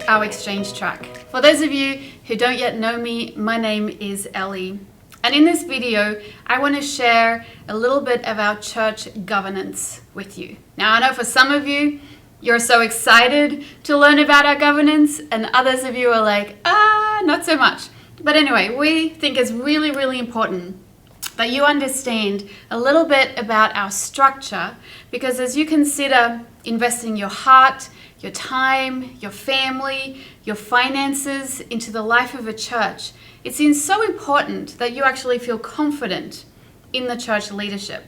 our exchange track. For those of you who don't yet know me, my name is Ellie. And in this video, I want to share a little bit of our church governance with you. Now, I know for some of you, you're so excited to learn about our governance, and others of you are like, not so much. But anyway, we think it's really, really important that you understand a little bit about our structure, because as you consider investing your heart, your time, your family, your finances into the life of a church, it seems so important that you actually feel confident in the church leadership.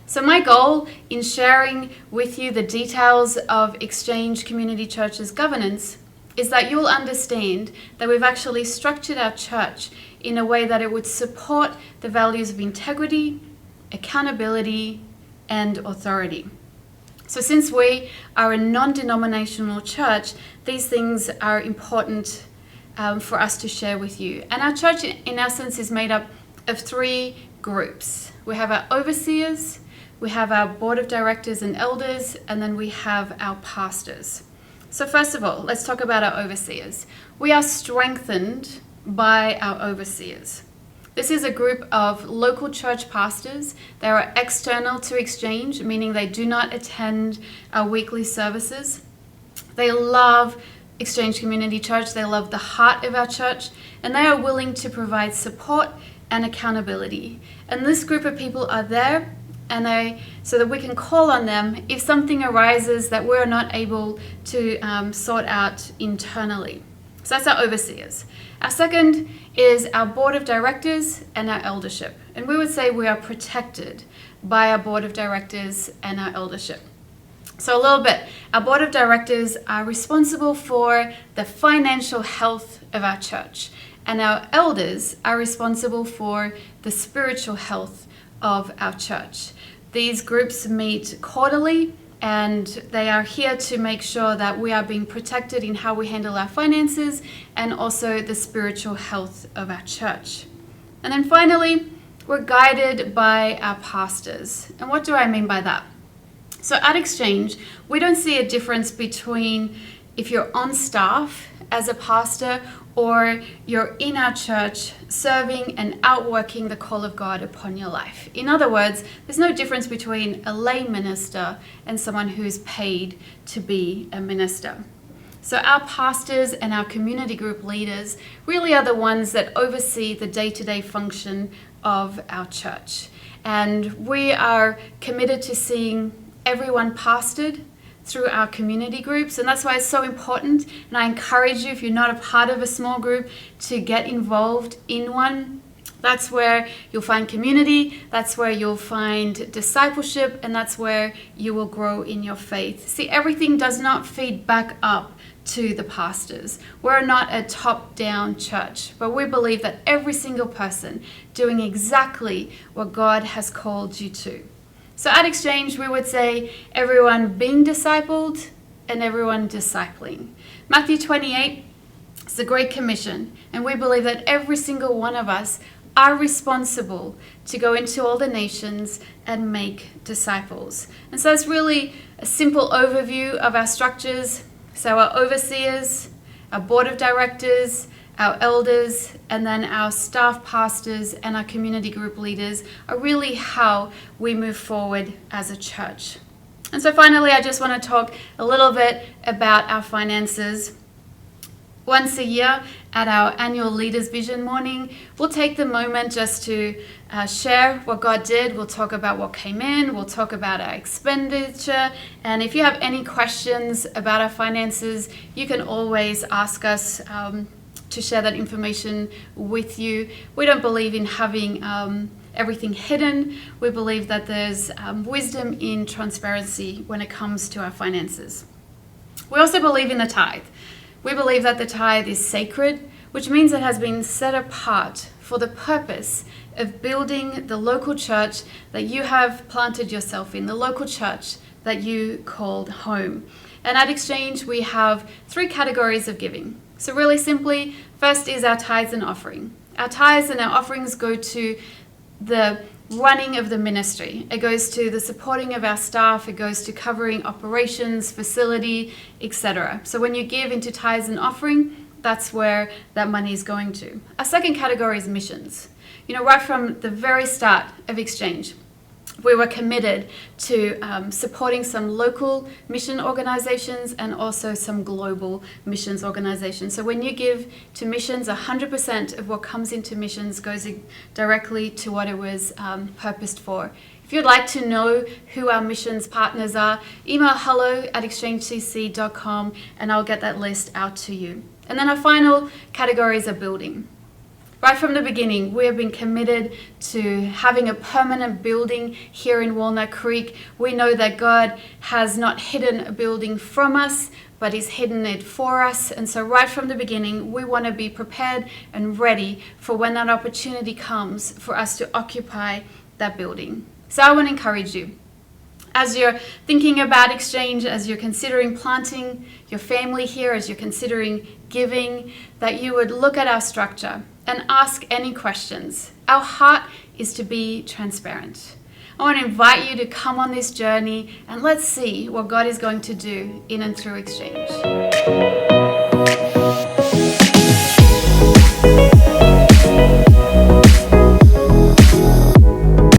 So my goal in sharing with you the details of Exchange Community Church's governance is that you'll understand that we've actually structured our church in a way that it would support the values of integrity, accountability, and authority. So since we are a non-denominational church, these things are important for us to share with you. And our church, in essence, is made up of three groups. We have our overseers, we have our board of directors and elders, and then we have our pastors. So first of all, let's talk about our overseers. We are strengthened by our overseers. This is a group of local church pastors. They are external to Exchange, meaning they do not attend our weekly services. They love Exchange Community Church. They love the heart of our church, and they are willing to provide support and accountability. And this group of people are there so that we can call on them if something arises that we're not able to sort out internally. So that's our overseers. Our second is our board of directors and our eldership. And we would say we are protected by our board of directors and our eldership. So a little bit, our board of directors are responsible for the financial health of our church, and our elders are responsible for the spiritual health of our church. These groups meet quarterly, and they are here to make sure that we are being protected in how we handle our finances and also the spiritual health of our church. And then finally, we're guided by our pastors. And what do I mean by that? So at Exchange, we don't see a difference between if you're on staff as a pastor or you're in our church serving and outworking the call of God upon your life. In other words, there's no difference between a lay minister and someone who's paid to be a minister. So our pastors and our community group leaders really are the ones that oversee the day-to-day function of our church. And we are committed to seeing everyone pastored through our community groups, and that's why it's so important. And I encourage you, if you're not a part of a small group, to get involved in one. That's where you'll find community, that's where you'll find discipleship, and that's where you will grow in your faith. See, everything does not feed back up to the pastors. We're not a top-down church, but we believe that every single person doing exactly what God has called you to. So at Exchange, we would say everyone being discipled and everyone discipling. Matthew 28 is the Great Commission, and we believe that every single one of us are responsible to go into all the nations and make disciples. And so it's really a simple overview of our structures. So our overseers, our board of directors, our elders, and then our staff pastors and our community group leaders are really how we move forward as a church. And so finally, I just want to talk a little bit about our finances. Once a year at our annual Leaders Vision Morning, we'll take the moment just to share what God did. We'll talk about what came in. We'll talk about our expenditure. And if you have any questions about our finances, you can always ask us to share that information with you. We don't believe in having everything hidden. We believe that there's wisdom in transparency when it comes to our finances. We also believe in the tithe. We believe that the tithe is sacred, which means it has been set apart for the purpose of building the local church that you have planted yourself in, the local church that you called home. And at Exchange, we have three categories of giving. So really simply, first is our tithes and offering. Our tithes and our offerings go to the running of the ministry. It goes to the supporting of our staff. It goes to covering operations, facility, etc. So when you give into tithes and offering, that's where that money is going to. Our second category is missions. Right from the very start of Exchange, we were committed to supporting some local mission organizations and also some global missions organizations. So when you give to missions, 100% of what comes into missions goes directly to what it was purposed for. If you'd like to know who our missions partners are, email hello@exchangecc.com and I'll get that list out to you. And then our final categories are building. Right from the beginning, we have been committed to having a permanent building here in Walnut Creek. We know that God has not hidden a building from us, but He's hidden it for us. And so right from the beginning, we want to be prepared and ready for when that opportunity comes for us to occupy that building. So I want to encourage you, as you're thinking about Exchange, as you're considering planting your family here, as you're considering giving, that you would look at our structure and ask any questions. Our heart is to be transparent. I want to invite you to come on this journey and let's see what God is going to do in and through Exchange.